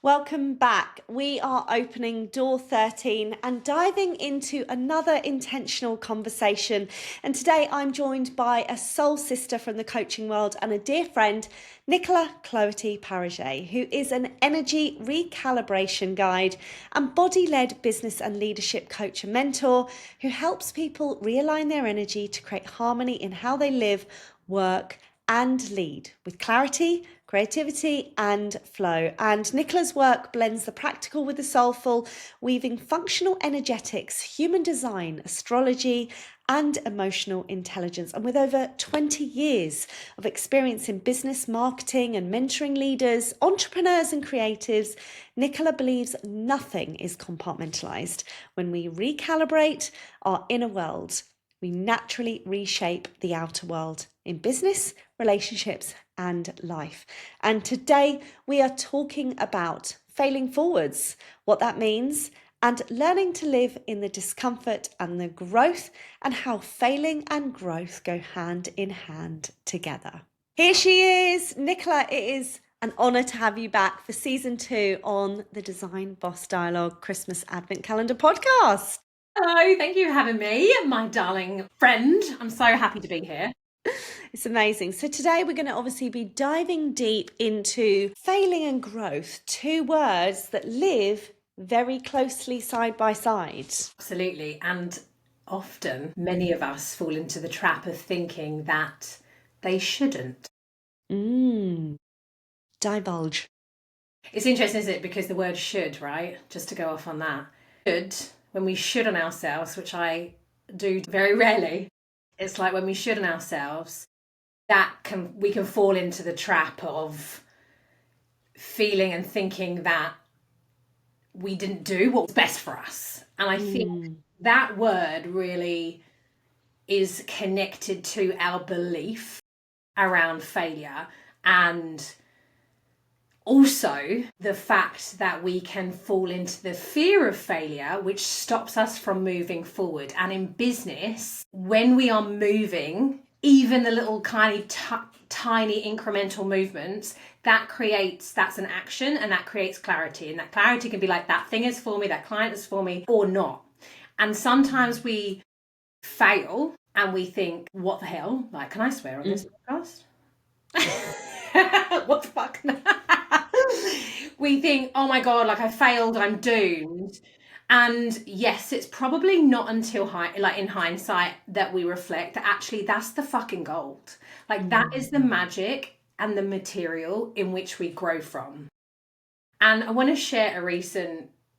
Welcome back. We are opening door 13 and diving into another intentional conversation. And today I'm joined by a soul sister from the coaching world and a dear friend, Nicola Cloherty-Parigger, who is an energy recalibration guide and body-led business and leadership coach and mentor who helps people realign their energy to create harmony in how they live, work, and lead with clarity, creativity, and flow. And Nicola's work blends the practical with the soulful, weaving functional energetics, human design, astrology, and emotional intelligence. And with over 20 years of experience in business, marketing, and mentoring leaders, entrepreneurs, and creatives, Nicola believes nothing is compartmentalized. When we recalibrate our inner world, we naturally reshape the outer world in business, relationships, and life. And today we are talking about failing forwards, what that means, and learning to live in the discomfort and the growth, and how failing and growth go hand in hand together. Here she is, Nicola. It is an honour to have you back for season 2 on the Design Boss Dialogue Christmas Advent Calendar podcast. Hello, thank you for having me, my darling friend. I'm so happy to be here. It's amazing. So today we're going to obviously be diving deep into failing and growth, two words that live very closely side by side. Absolutely. And often many of us fall into the trap of thinking that they shouldn't. Divulge. It's interesting, isn't it? Because the word should, right? Just to go off on that. Should, when we should on ourselves, which I do very rarely, it's like when we should on ourselves, we can fall into the trap of feeling and thinking that we didn't do what was best for us. And I think that word really is connected to our belief around failure, and also the fact that we can fall into the fear of failure, which stops us from moving forward. And in business, when we are moving, even the little tiny incremental movements, that's an action, and that creates clarity. And that clarity can be like, that thing is for me, that client is for me, or not. And sometimes we fail and we think, what the hell? Like, can I swear on this podcast? What the fuck? We think, oh my God, like I failed, I'm doomed. And yes, it's probably not until in hindsight that we reflect that actually that's the fucking gold. Like that is the magic and the material in which we grow from. And I want to share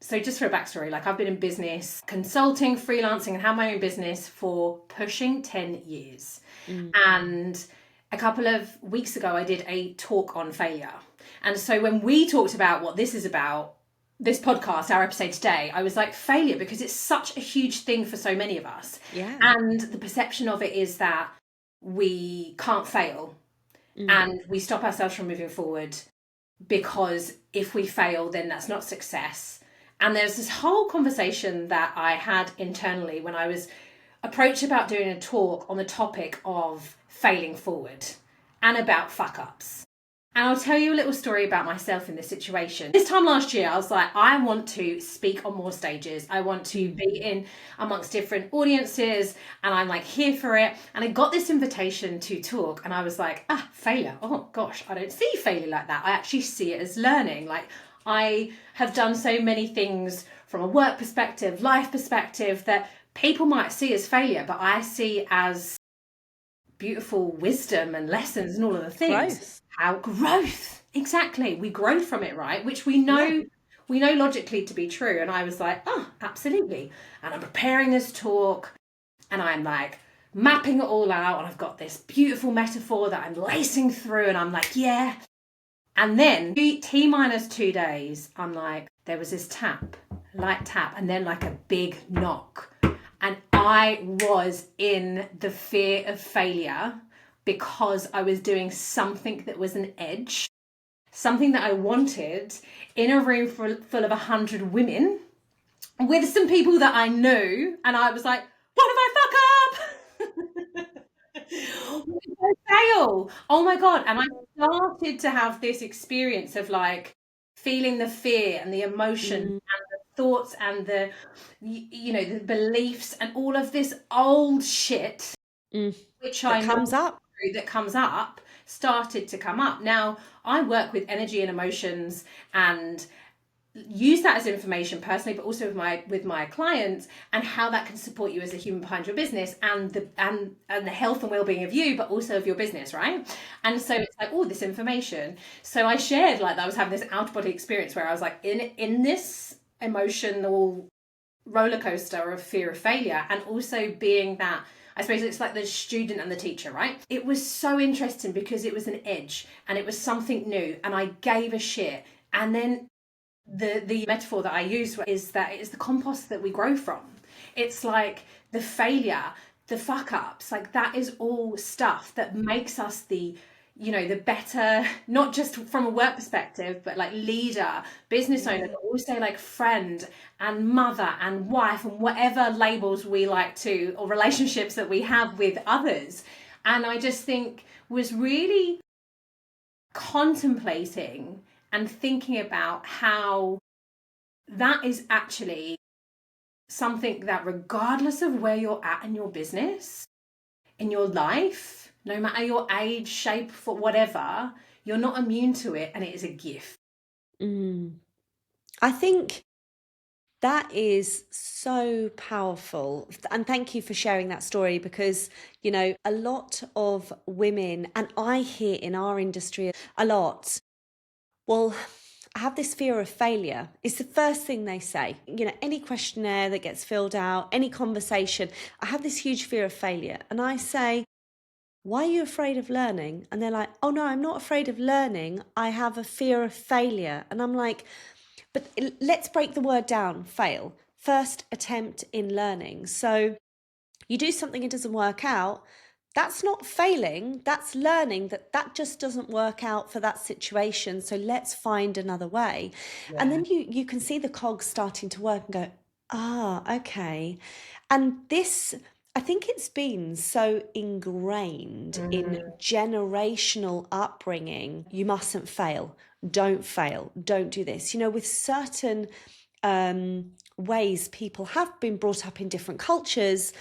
so just for a backstory, like I've been in business, consulting, freelancing, and have my own business for pushing 10 years. And a couple of weeks ago, I did a talk on failure. And so when we talked about what this is about, this podcast, our episode today, I was like, failure, because it's such a huge thing for so many of us. Yeah. And the perception of it is that we can't fail and we stop ourselves from moving forward because if we fail, then that's not success. And there's this whole conversation that I had internally when I was approached about doing a talk on the topic of failing forward and about fuck ups. And I'll tell you a little story about myself in this situation. This time last year, I was like, I want to speak on more stages. I want to be in amongst different audiences, and I'm like here for it. And I got this invitation to talk, and I was like, failure. Oh gosh, I don't see failure like that. I actually see it as learning. Like I have done so many things from a work perspective, life perspective, that people might see as failure, but I see as beautiful wisdom and lessons and all of the things. Growth. Exactly. We grow from it, right? Which we know logically to be true. And I was like, absolutely. And I'm preparing this talk and I'm like mapping it all out, and I've got this beautiful metaphor that I'm lacing through, and I'm like, yeah. And then T-2 days, I'm like, there was this light tap, and then like a big knock. And I was in the fear of failure because I was doing something that was an edge, something that I wanted in a room full of 100 women with some people that I knew. And I was like, what if I fuck up? What if I fail? Oh my God. And I started to have this experience of like feeling the fear and the emotion and the thoughts and the the beliefs and all of this old shit, which That I know comes up. that comes up, started to come up. Now I work with energy and emotions and use that as information personally, but also with my clients, and how that can support you as a human behind your business and the health and well-being of you, but also of your business, right? And so it's like, oh, this information. So I shared like that I was having this out-of-body experience where I was like in this emotional roller coaster of fear of failure, and also being that, I suppose it's like the student and the teacher, right? It was so interesting because it was an edge and it was something new, and I gave a shit. And then the metaphor that I use is that it's the compost that we grow from. It's like the failure, the fuck ups, like that is all stuff that makes us the better, not just from a work perspective, but like leader, business owner, but also like friend and mother and wife and whatever labels we like to, or relationships that we have with others. And I just think was really contemplating and thinking about how that is actually something that, regardless of where you're at in your business, in your life, no matter your age, shape, for whatever, you're not immune to it, and it is a gift. I think that is so powerful. And thank you for sharing that story, because, a lot of women, and I hear in our industry a lot, well, I have this fear of failure. It's the first thing they say. Any questionnaire that gets filled out, any conversation, I have this huge fear of failure. And I say, why are you afraid of learning? And they're like, oh no, I'm not afraid of learning. I have a fear of failure. And I'm like, but let's break the word down, fail. First attempt in learning. So you do something, it doesn't work out. That's not failing, that's learning that just doesn't work out for that situation. So let's find another way. Yeah. And then you can see the cogs starting to work and go, okay. And this, I think it's been so ingrained in generational upbringing. You mustn't fail, don't do this. With certain ways people have been brought up in different cultures,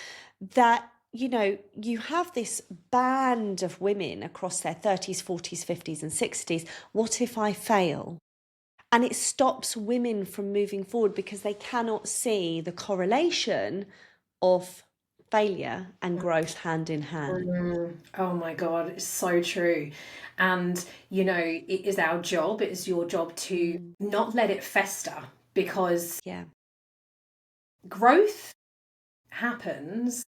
that you have this band of women across their 30s, 40s, 50s and 60s. What if I fail? And it stops women from moving forward because they cannot see the correlation of failure and growth hand in hand. Oh my God, it's so true. And, it is our job, it is your job to not let it fester, because growth happens.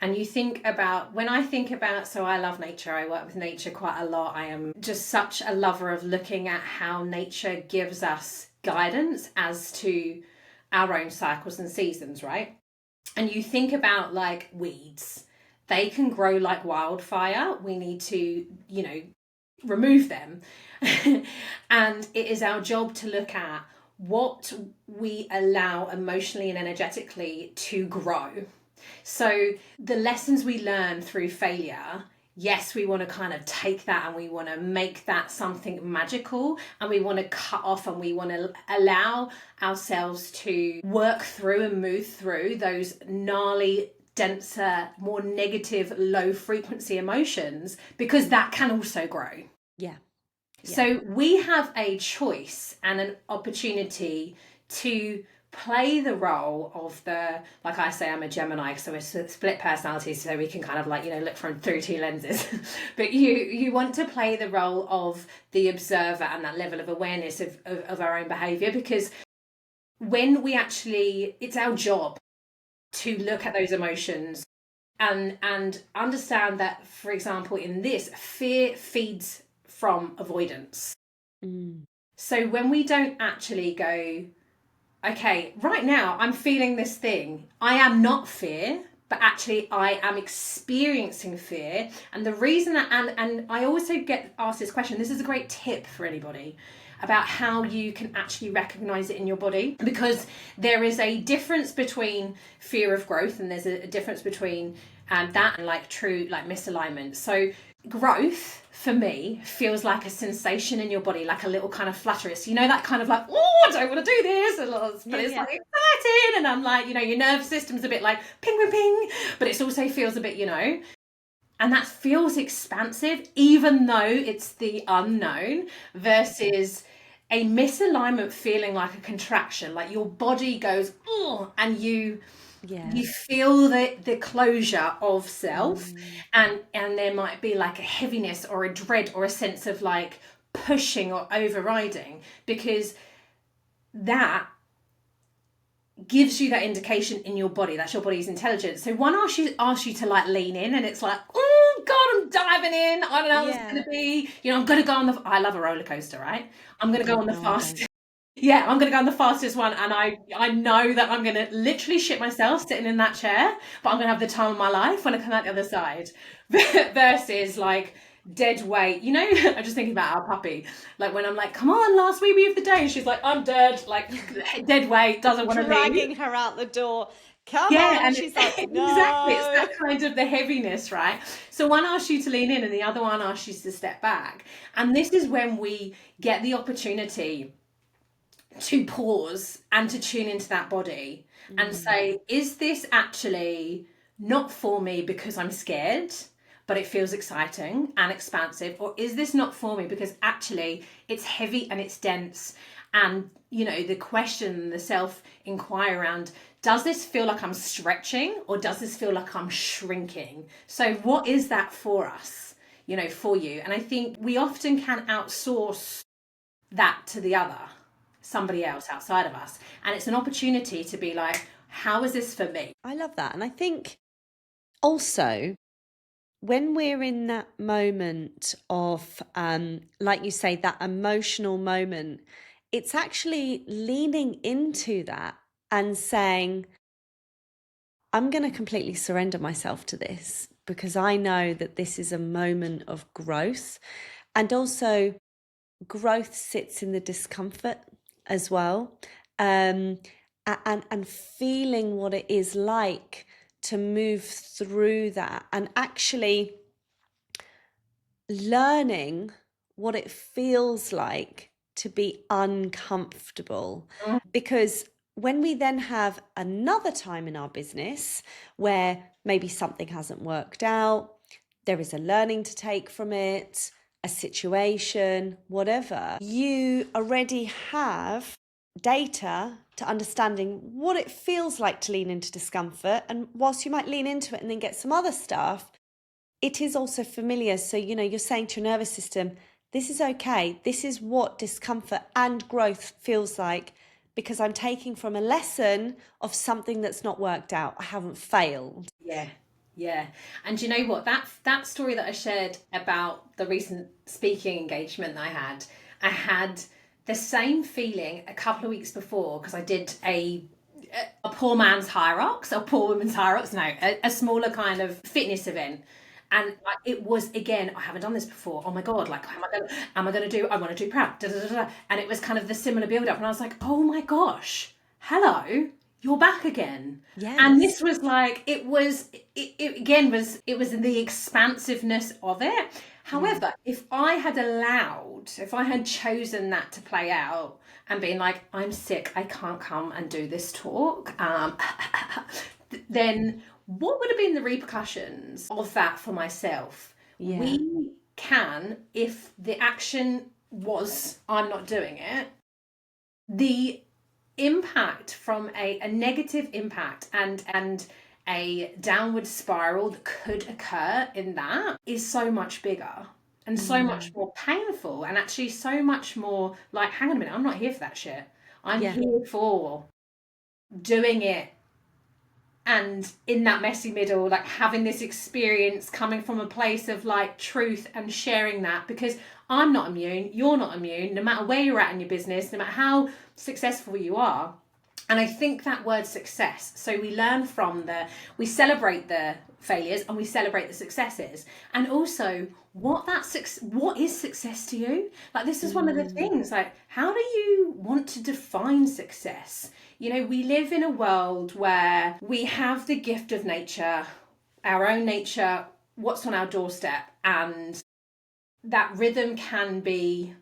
And you think about, when I think about, so I love nature, I work with nature quite a lot. I am just such a lover of looking at how nature gives us guidance as to our own cycles and seasons, right? And you think about like weeds, they can grow like wildfire. We need to, remove them. And it is our job to look at what we allow emotionally and energetically to grow. So the lessons we learn through failure, yes, we want to kind of take that and we want to make that something magical, and we want to cut off and we want to allow ourselves to work through and move through those gnarly, denser, more negative, low frequency emotions, because that can also grow. Yeah. So we have a choice and an opportunity to play the role of the, like I say, I'm a Gemini, so it's a split personality, so we can kind of like, look from through two lenses. But you want to play the role of the observer and that level of awareness of our own behavior, because when we actually, it's our job to look at those emotions and understand that, for example, in this, fear feeds from avoidance. So when we don't actually go, okay, right now I'm feeling this thing. I am not fear, but actually I am experiencing fear. And the reason that, and I also get asked this question, this is a great tip for anybody, about how you can actually recognize it in your body, because there is a difference between fear of growth and there's a difference between that and like true like misalignment. So growth for me feels like a sensation in your body, like a little kind of flutter. It's, you know, that kind of like, oh, I don't want to do this, but it's like exciting, and I'm like, you know, your nervous system's a bit like ping ping ping, but it also feels a bit, you know, and that feels expansive, even though it's the unknown, versus a misalignment feeling like a contraction, like your body goes, oh, and you feel the closure of self, and there might be like a heaviness or a dread or a sense of like pushing or overriding, because that gives you that indication in your body. That's your body's intelligence. So one asks you to like lean in, and it's like, oh God, I'm diving in. I don't know what it's going to be. You know, I'm going to go on I love a roller coaster, right? I'm going to go on the fastest. Yeah, I'm going to go on the fastest one, and I know that I'm going to literally shit myself sitting in that chair, but I'm going to have the time of my life when I come out the other side. Versus like dead weight, you know. I'm just thinking about our puppy, like when I'm like, come on, last wee of the day, she's like, I'm dead, like dead weight, doesn't want to leave, dragging her out the door. Come on, and she's like, no. Exactly, it's that kind of the heaviness, right? So one asks you to lean in, and the other one asks you to step back, and this is when we get the opportunity to pause and to tune into that body and say, is this actually not for me because I'm scared, but it feels exciting and expansive? Or is this not for me because actually it's heavy and it's dense? And, you know, the question, the self-inquiry around, does this feel like I'm stretching, or does this feel like I'm shrinking? So what is that for us, you know, for you? And I think we often can outsource that to the other, somebody else outside of us. And it's an opportunity to be like, how is this for me? I love that. And I think also when we're in that moment of, like you say, that emotional moment, it's actually leaning into that and saying, I'm going to completely surrender myself to this, because I know that this is a moment of growth. And also growth sits in the discomfort as well, and feeling what it is like to move through that, and actually learning what it feels like to be uncomfortable. Because when we then have another time in our business where maybe something hasn't worked out, there is a learning to take from it, a situation, whatever, you already have data to understanding what it feels like to lean into discomfort. And whilst you might lean into it and then get some other stuff, it is also familiar. So, you know, you're saying to your nervous system, this is okay. This is what discomfort and growth feels like, because I'm taking from a lesson of something that's not worked out. I haven't failed. Yeah. And you know what? That story that I shared about the recent speaking engagement that I had the same feeling a couple of weeks before, because I did a poor man's high rocks, or poor woman's high rocks, no, a smaller kind of fitness event. And it was, again, I haven't done this before. Oh my God, like, I want to do prep. Da, da, da, da. And it was kind of the similar build up. And I was like, oh my gosh, hello, you're back again. Yes. And this was like, it was in the expansiveness of it. However, if I had chosen that to play out and being like, I'm sick, I can't come and do this talk, then what would have been the repercussions of that for myself? Yeah. We can, if the action was, I'm not doing it, the impact from a negative impact and a downward spiral that could occur in that is so much bigger and so much more painful, and actually so much more like, hang on a minute, I'm not here for that shit. I'm here for doing it, and in that messy middle, like having this experience coming from a place of like truth and sharing that, because I'm not immune, you're not immune, no matter where you're at in your business, no matter how successful you are. And I think that word success, so we learn from we celebrate the failures and we celebrate the successes. And also, what is success to you? Like, this is one of the things, like, how do you want to define success? You know, we live in a world where we have the gift of nature, our own nature, what's on our doorstep. And that rhythm can be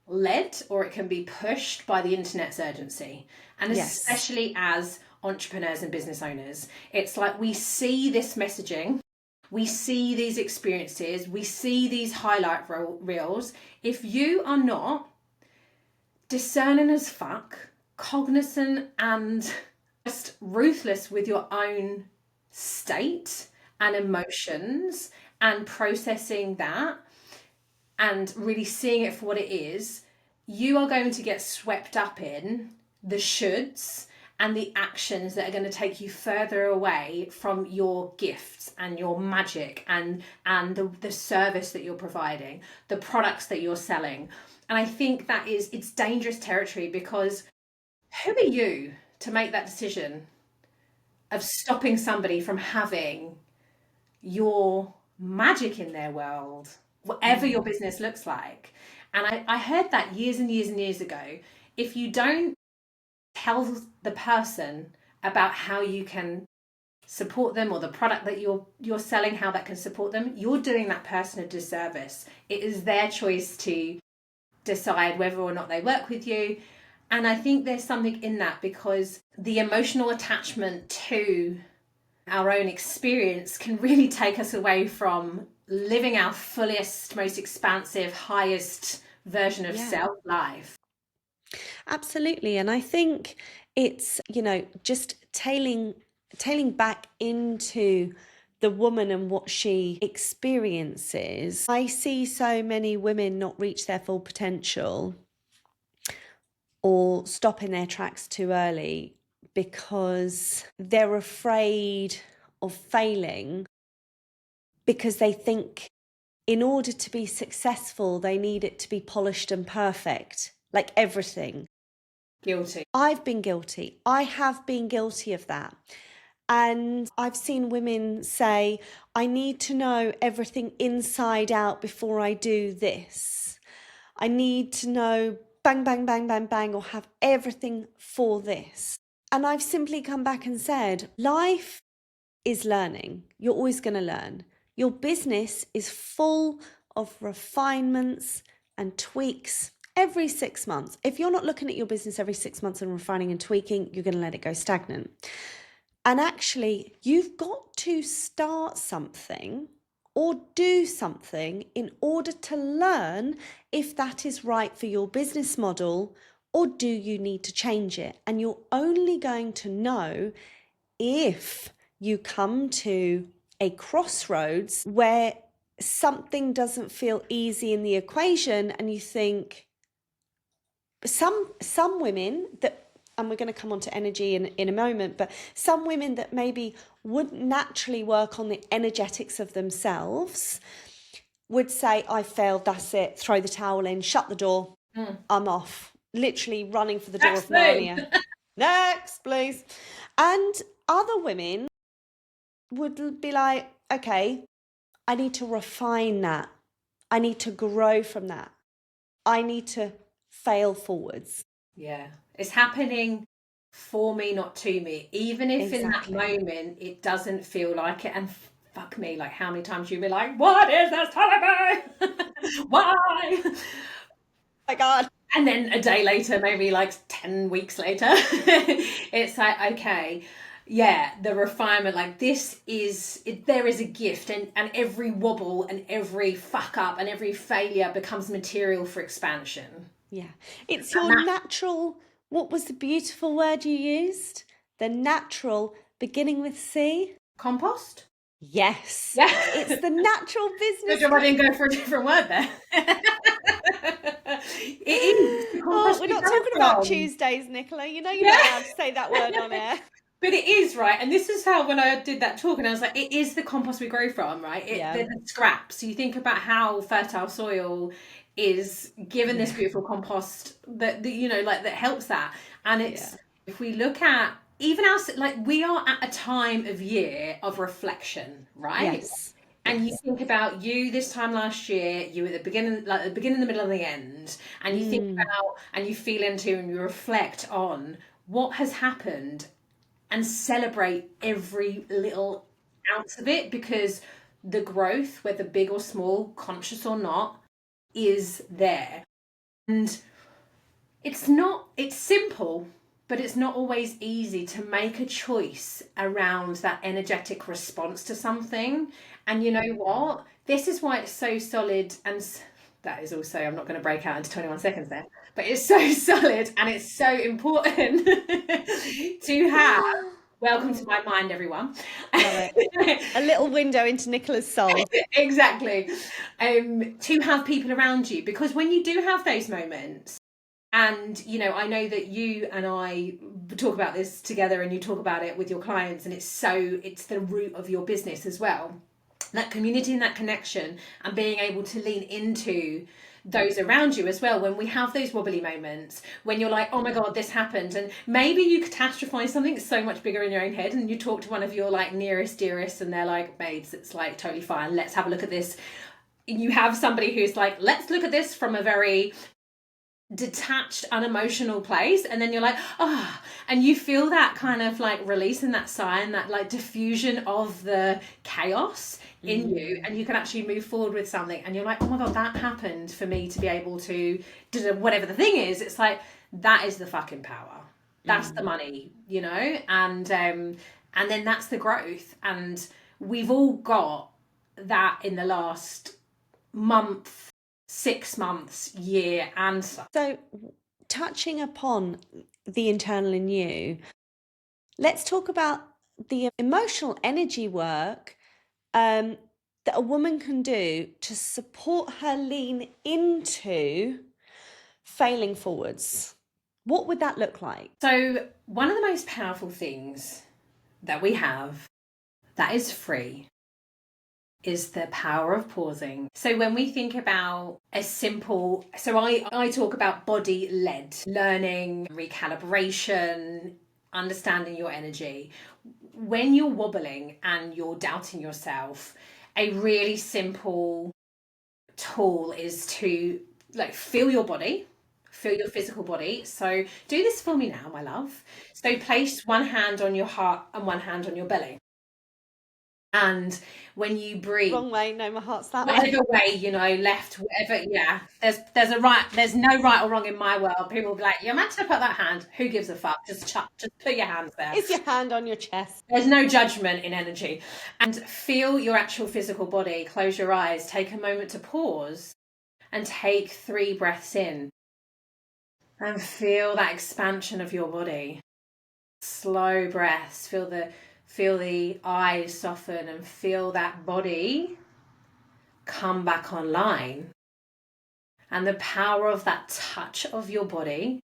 led or it can be pushed by the internet's urgency. And especially as entrepreneurs and business owners, it's like we see this messaging, we see these experiences, we see these highlight reels. If you are not discerning as fuck, cognizant and just ruthless with your own state and emotions and processing that and really seeing it for what it is, you are going to get swept up in the shoulds and the actions that are going to take you further away from your gifts and your magic and the service that you're providing, the products that you're selling. And I think that it's dangerous territory, because who are you to make that decision of stopping somebody from having your magic in their world, whatever your business looks like? And I heard that years and years and years ago. If you don't tell the person about how you can support them, or the product that you're selling, how that can support them, you're doing that person a disservice. It is their choice to decide whether or not they work with you. And I think there's something in that, because the emotional attachment to our own experience can really take us away from living our fullest, most expansive, highest version of self life. Absolutely. And I think it's, just tailing back into the woman and what she experiences. I see so many women not reach their full potential or stop in their tracks too early because they're afraid of failing, because they think in order to be successful, they need it to be polished and perfect, like everything. Guilty. I've been guilty. I have been guilty of that. And I've seen women say, I need to know everything inside out before I do this. I need to know bang, bang, bang, bang, bang, or have everything for this. And I've simply come back and said, life is learning. You're always going to learn. Your business is full of refinements and tweaks every 6 months. If you're not looking at your business every 6 months and refining and tweaking, you're going to let it go stagnant. And actually, you've got to start something or do something in order to learn if that is right for your business model, or do you need to change it? And you're only going to know if you come to a crossroads where something doesn't feel easy in the equation and you think, some women that, and we're going to come on to energy in a moment, but some women that maybe wouldn't naturally work on the energetics of themselves would say, I failed, that's it, throw the towel in, shut the door, I'm off, literally running for the door of Narnia. Next, please. And other women would be like, okay, I need to refine that. I need to grow from that. I need to fail forwards. Yeah. It's happening for me, not to me. Even if in that moment it doesn't feel like it. And fuck me, like how many times you've been like, what is this telling me? Why? Oh my God. And then a day later, maybe like 10 weeks later, it's like, okay, yeah, the refinement, like there is a gift, and every wobble and every fuck up and every failure becomes material for expansion. Yeah. It's your natural, what was the beautiful word you used? The natural, beginning with C? Compost? Yes. Yeah. It's the natural business. Good job I didn't go for a different word there. It is. Oh, we're not talking about Tuesdays, Nicola. You know you're not allowed to say that word on air. But it is, right? And this is how, when I did that talk, and I was like, it is the compost we grow from, right? They're the scraps. So you think about how fertile soil is given this beautiful compost that that helps that. And it's, if we look at even our, like, we are at a time of year of reflection, right? Yes. And you think about you this time last year, you were at the beginning, the middle, and the end, and you think about, and you feel into, and you reflect on what has happened, and celebrate every little ounce of it, because the growth, whether big or small, conscious or not, is there. And it's simple, but it's not always easy to make a choice around that energetic response to something. And you know what? This is why it's so solid, and that is also, I'm not going to break out into 21 seconds there, but it's so solid and it's so important to have. Welcome to my mind, everyone. Love it. A little window into Nicola's soul. Exactly. To have people around you, because when you do have those moments, and you know, I know that you and I talk about this together, and you talk about it with your clients, and it's the root of your business as well. That community and that connection, and being able to lean into those around you as well when we have those wobbly moments, when you're like, oh my god, this happened, and maybe you catastrophize something so much bigger in your own head, and you talk to one of your like nearest dearest, and they're like, babes, it's like totally fine, let's have a look at this. You have somebody who's like, let's look at this from a very detached, unemotional place, and then you're like, and you feel that kind of like release and that sigh and that like diffusion of the chaos in you, and you can actually move forward with something, and you're like, oh my god, that happened for me to be able to do whatever the thing is. It's like, that is the fucking power, that's the money, you know. And then that's the growth, and we've all got that in the last month, 6 months, year, and stuff. So touching upon the internal in you, let's talk about the emotional energy work that a woman can do to support her lean into failing forwards. What would that look like? So one of the most powerful things that we have that is free is the power of pausing. So when we think about a simple, so I talk about body-led learning, recalibration, understanding your energy. When you're wobbling and you're doubting yourself, a really simple tool is to like feel your body, feel your physical body. So do this for me now, my love. So place one hand on your heart and one hand on your belly. And when you breathe, Wrong way, no, my heart's that way. whatever way, you know, left, whatever, yeah. There's no right or wrong in my world. People will be like, you're meant to put that hand. Who gives a fuck? Just put your hands there. Is your hand on your chest? There's no judgment in energy. And feel your actual physical body. Close your eyes. Take a moment to pause and take 3 breaths in. And feel that expansion of your body. Slow breaths. Feel the eyes soften, and feel that body come back online. And the power of that touch of your body,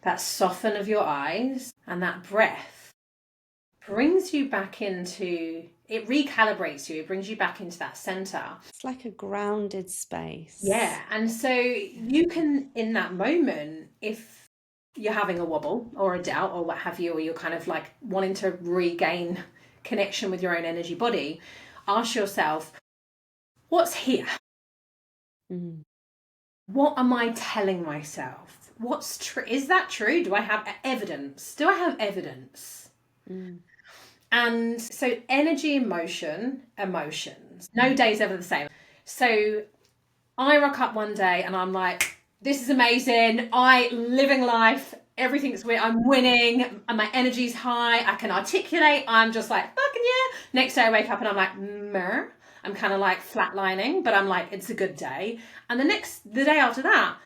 that soften of your eyes, and that breath brings you back into, it recalibrates you, it brings you back into that center. It's like a grounded space. Yeah. And so you can, in that moment, if you're having a wobble or a doubt or what have you, or you're kind of like wanting to regain connection with your own energy body, ask yourself, what's here? What am I telling myself? What's true? Is that true? Do I have evidence? And so energy, emotions. No day's ever the same. So I rock up one day and I'm like, this is amazing. Living life. Everything's weird. I'm winning. And my energy's high. I can articulate. I'm just like, fucking yeah. Next day I wake up and I'm like, meh. I'm kind of like flatlining, but I'm like, it's a good day. And the day after that,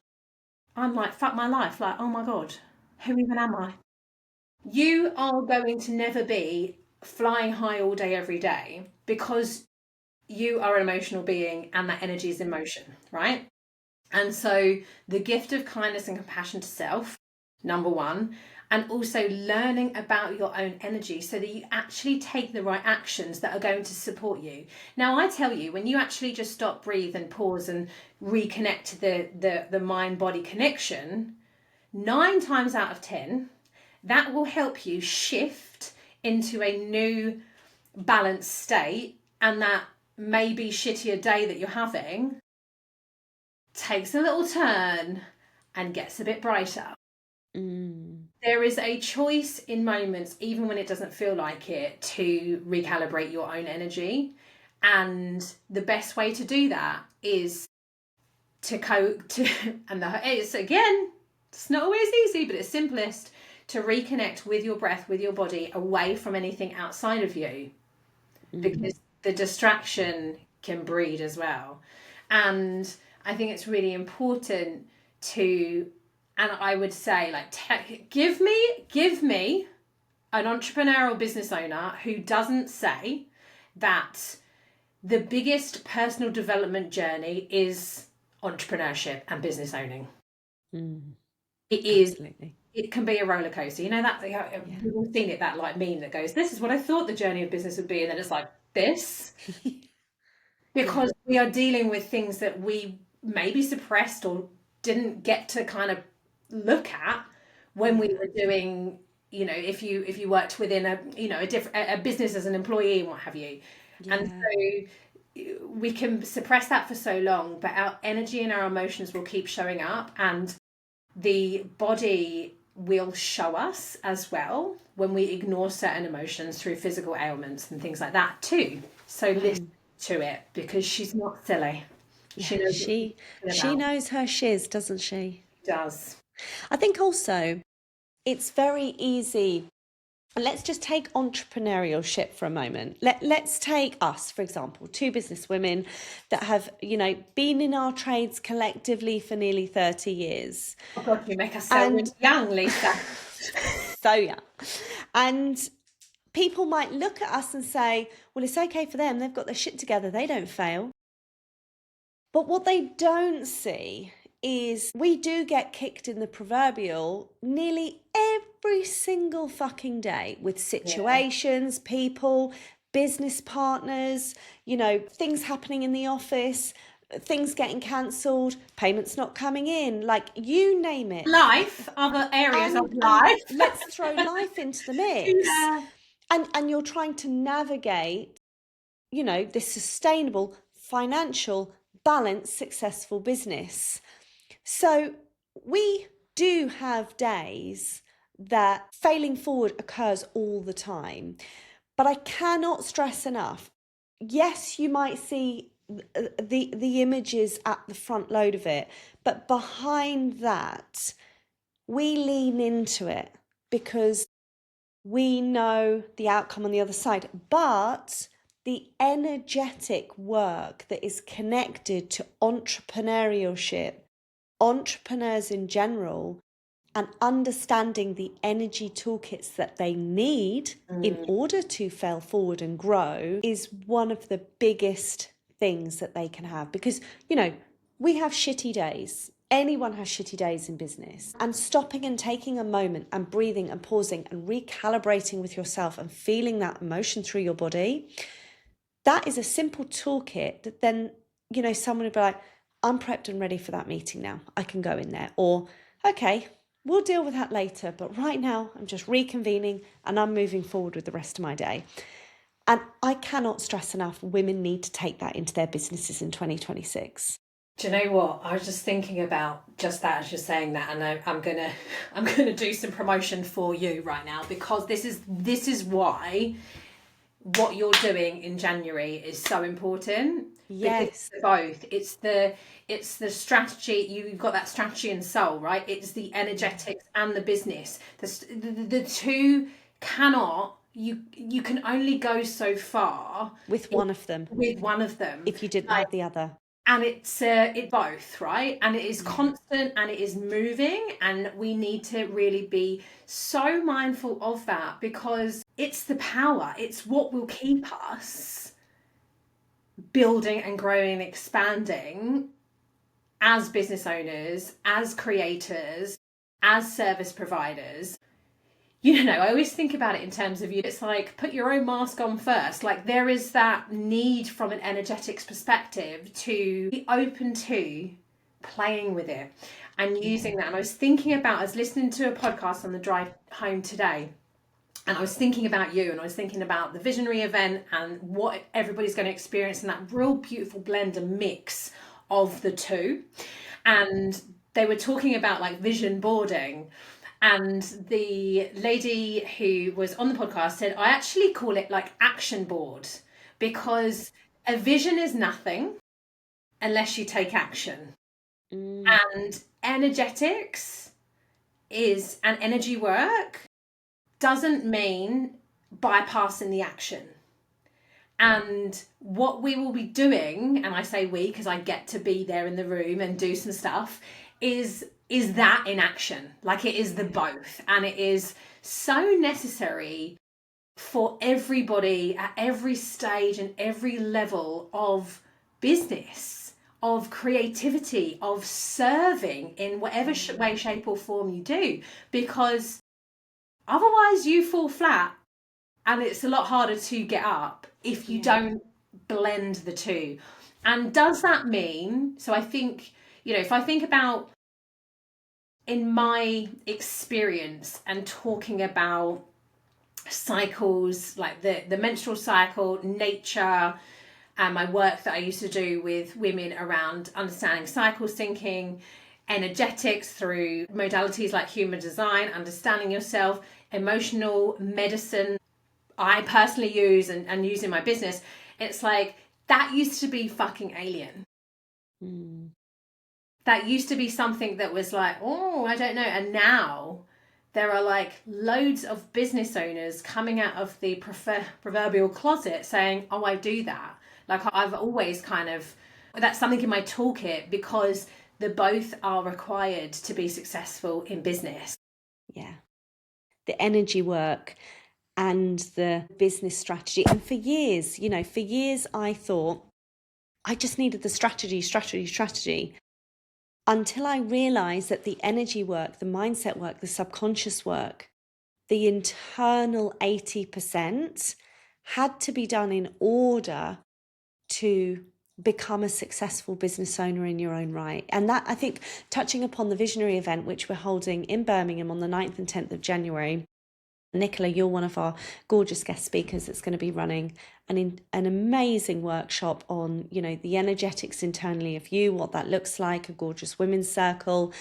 I'm like, fuck my life. Like, oh my God, who even am I? You are going to never be flying high all day, every day, because you are an emotional being and that energy is emotion, right? And so the gift of kindness and compassion to self, number one, and also learning about your own energy so that you actually take the right actions that are going to support you. Now, I tell you, when you actually just stop, breathe and pause and reconnect to the mind-body connection, 9 times out of 10, that will help you shift into a new balanced state, and that maybe shittier day that you're having takes a little turn and gets a bit brighter. There is a choice in moments, even when it doesn't feel like it, to recalibrate your own energy. And the best way to do that is it's again, it's not always easy, but it's simplest to reconnect with your breath, with your body, away from anything outside of you, because the distraction can breed as well. And I think it's really important to, and I would say, like, give me an entrepreneurial business owner who doesn't say that the biggest personal development journey is entrepreneurship and business owning. It is. Absolutely. It can be a roller coaster. You know that we've all seen it, that like meme that goes, "This is what I thought the journey of business would be," and then it's like this, because we are dealing with things that we maybe suppressed or didn't get to kind of look at when we were doing. You know, if you worked within a business as an employee and what have you, and so we can suppress that for so long, but our energy and our emotions will keep showing up, and the body will show us as well when we ignore certain emotions through physical ailments and things like that too. So listen to it, because she's not silly. She knows her shiz, doesn't she? She does. I think also it's very easy. Let's just take entrepreneurship for a moment. Let's take us, for example, two business women that have, been in our trades collectively for nearly 30 years. Oh God, you make us so young, Lisa. So young. And people might look at us and say, well, it's okay for them. They've got their shit together. They don't fail. But what they don't see is we do get kicked in the proverbial nearly every single fucking day with situations, people, business partners, things happening in the office, things getting cancelled, payments not coming in, like you name it. Life, other areas of life. Let's throw life into the mix. Yeah. And you're trying to navigate, this sustainable, financial, balanced, successful business. So we do have days that failing forward occurs all the time, but I cannot stress enough. Yes, you might see the images at the front load of it, but behind that, we lean into it because we know the outcome on the other side. But the energetic work that is connected to entrepreneurship, entrepreneurs in general, and understanding the energy toolkits that they need in order to fail forward and grow is one of the biggest things that they can have. Because, we have shitty days. Anyone has shitty days in business. And stopping and taking a moment and breathing and pausing and recalibrating with yourself and feeling that emotion through your body, that is a simple toolkit that then, someone would be like, I'm prepped and ready for that meeting now. I can go in there. Or, okay, we'll deal with that later. But right now, I'm just reconvening and I'm moving forward with the rest of my day. And I cannot stress enough, women need to take that into their businesses in 2026. Do you know what? I was just thinking about just that as you're saying that, and I'm gonna do some promotion for you right now, because this is why what you're doing in January is so important. Yes, both. It's the strategy. You've got that strategy and soul, right? It's the energetics and the business. The two cannot. You can only go so far with one of them. If you didn't have the other. And it's both, right? And it is constant and it is moving, and we need to really be so mindful of that, because it's the power. It's what will keep us building and growing and expanding as business owners, as creators, as service providers. I always think about it in terms of it's like, put your own mask on first. Like, there is that need from an energetics perspective to be open to playing with it and using that. And I was listening to a podcast on the drive home today, and I was thinking about you, and I was thinking about the visionary event and what everybody's going to experience, and that real beautiful blend and mix of the two. And they were talking about like vision boarding. And the lady who was on the podcast said, I actually call it like action board, because A vision is nothing unless you take action. And energetics and energy work doesn't mean bypassing the action. And what we will be doing, and I say we because I get to be there in the room and do some stuff, is that in action. Like, it is the both, and it is so necessary for everybody at every stage and every level of business, of creativity, of serving in whatever way, shape or form you do, because otherwise you fall flat. And it's a lot harder to get up if you don't blend the two. And does that mean, so I think, if I think about in my experience and talking about cycles, like the menstrual cycle, nature, and my work that I used to do with women around understanding cycle syncing, energetics through modalities like human design, understanding yourself, emotional medicine, I personally use and use in my business, it's like, that used to be fucking alien. That used to be something that was like, oh, I don't know. And now there are like loads of business owners coming out of the proverbial closet saying, oh, I do that. Like, I've always that's something in my toolkit, because the both are required to be successful in business. Yeah. The energy work and the business strategy. And for years I thought I just needed the strategy, until I realized that the energy work, the mindset work, the subconscious work, the internal 80% had to be done in order to become a successful business owner in your own right. And that, I think, touching upon the visionary event, which we're holding in Birmingham on the 9th and 10th of January, Nicola, you're one of our gorgeous guest speakers that's going to be running an amazing workshop on, the energetics internally of you, what that looks like, a gorgeous women's circle,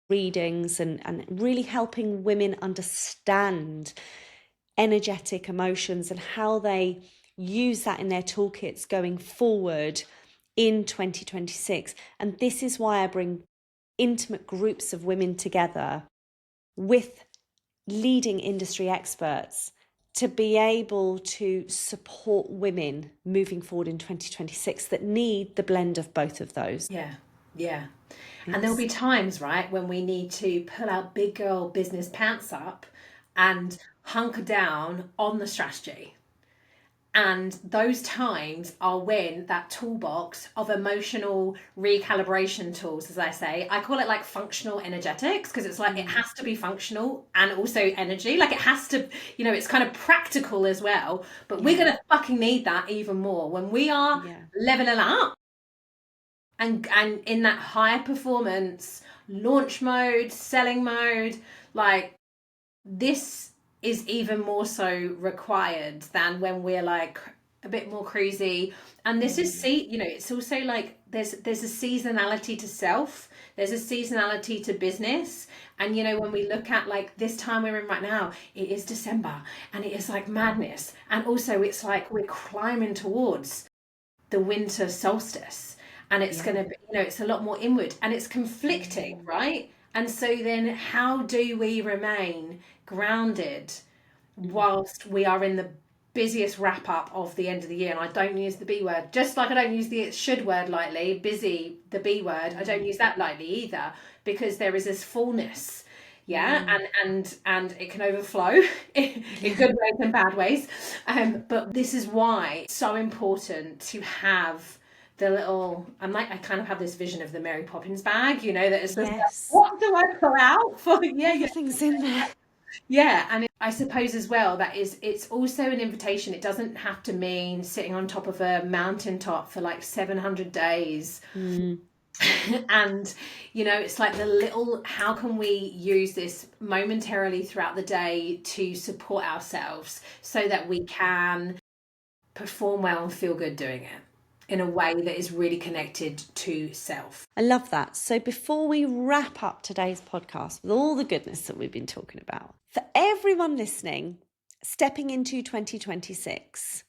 readings, and really helping women understand energetic emotions and how they use that in their toolkits going forward in 2026. And this is why I bring intimate groups of women together with leading industry experts to be able to support women moving forward in 2026 that need the blend of both of those. Yeah. And there'll be times, right, when we need to pull our big girl business pants up and hunker down on the strategy. And those times are when that toolbox of emotional recalibration tools, as I say, I call it like functional energetics, because it's like it has to be functional and also energy. Like, it has to, it's kind of practical as well. But we're going to fucking need that even more when we are leveling up and in that high performance launch mode, selling mode. Like, this is even more so required than when we're like a bit more cruisy. And this is it's also like there's a seasonality to self, there's a seasonality to business. And when we look at like this time we're in right now, it is December and it is like madness, and also it's like we're climbing towards the winter solstice, and it's going to be, it's a lot more inward and it's conflicting, right? And so then how do we remain grounded whilst we are in the busiest wrap up of the end of the year? And I don't use the B word, just like I don't use the should word lightly. Busy, the B word, I don't use that lightly either, because there is this fullness, and it can overflow in good ways and bad ways. But this is why it's so important to have the little, I kind of have this vision of the Mary Poppins bag, that is like, what do I pull out for? Everything's in there. Yeah, and I suppose as well it's also an invitation. It doesn't have to mean sitting on top of a mountaintop for like 700 days. And it's like the little, how can we use this momentarily throughout the day to support ourselves so that we can perform well and feel good doing it in a way that is really connected to self. I love that. So before we wrap up today's podcast with all the goodness that we've been talking about, for everyone listening, stepping into 2026,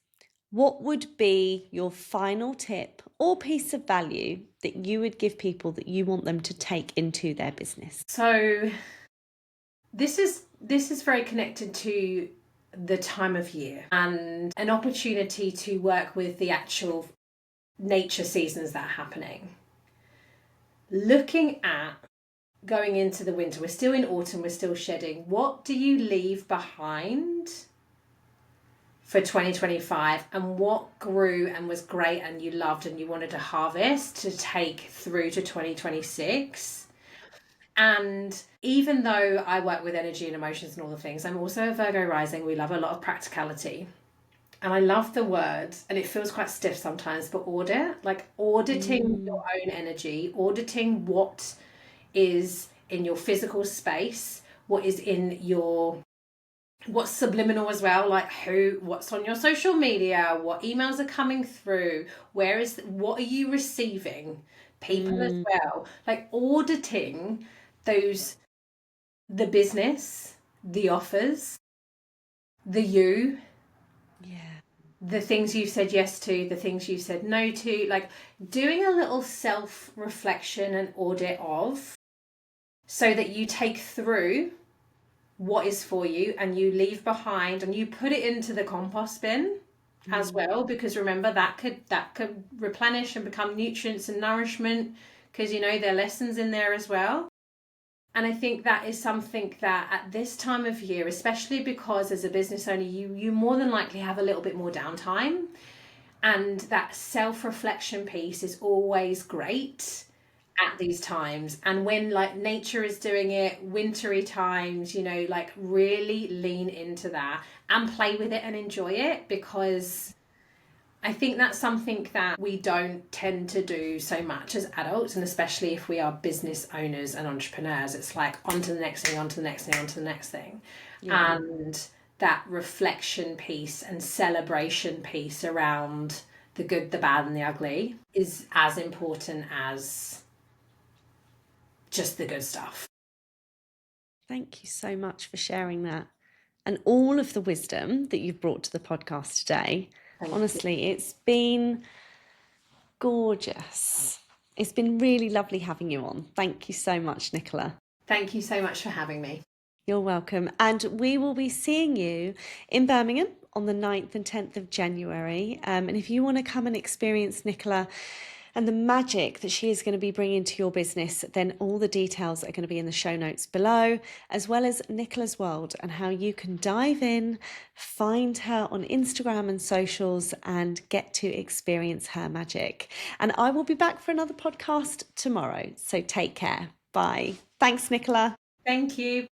what would be your final tip or piece of value that you would give people that you want them to take into their business? So this is very connected to the time of year and an opportunity to work with the actual nature seasons that are happening. Looking at going into the winter, we're still in autumn, we're still shedding. What do you leave behind for 2025, and what grew and was great and you loved and you wanted to harvest to take through to 2026? And even though I work with energy and emotions and all the things, I'm also a Virgo rising. We love a lot of practicality. And I love the word, and it feels quite stiff sometimes, but audit, like auditing your own energy, auditing what is in your physical space, what is in your, what's subliminal as well, like what's on your social media, what emails are coming through, what are you receiving, people as well, like auditing those, the business, the offers, the you, the things you've said yes to, the things you've said no to, like doing a little self-reflection and audit of, so that you take through what is for you and you leave behind and you put it into the compost bin as well, because remember that could replenish and become nutrients and nourishment, because you know there are lessons in there as well. And I think that is something that at this time of year, especially because as a business owner, you more than likely have a little bit more downtime. And that self-reflection piece is always great at these times. And when like nature is doing it, wintry times, you know, like really lean into that and play with it and enjoy it, because I think that's something that we don't tend to do so much as adults, and especially if we are business owners and entrepreneurs, it's like on to the next thing, on to the next thing, on to the next thing. Yeah. And that reflection piece and celebration piece around the good, the bad, and the ugly is as important as just the good stuff. Thank you so much for sharing that and all of the wisdom that you've brought to the podcast today. Honestly, it's been gorgeous. It's been really lovely having you on. Thank you so much, Nicola. Thank you so much for having me. You're welcome. And we will be seeing you in Birmingham on the 9th and 10th of January. And if you want to come and experience Nicola and the magic that she is going to be bringing to your business, then all the details are going to be in the show notes below, as well as Nicola's world and how you can dive in, find her on Instagram and socials, and get to experience her magic. And I will be back for another podcast tomorrow. So take care. Bye. Thanks, Nicola. Thank you.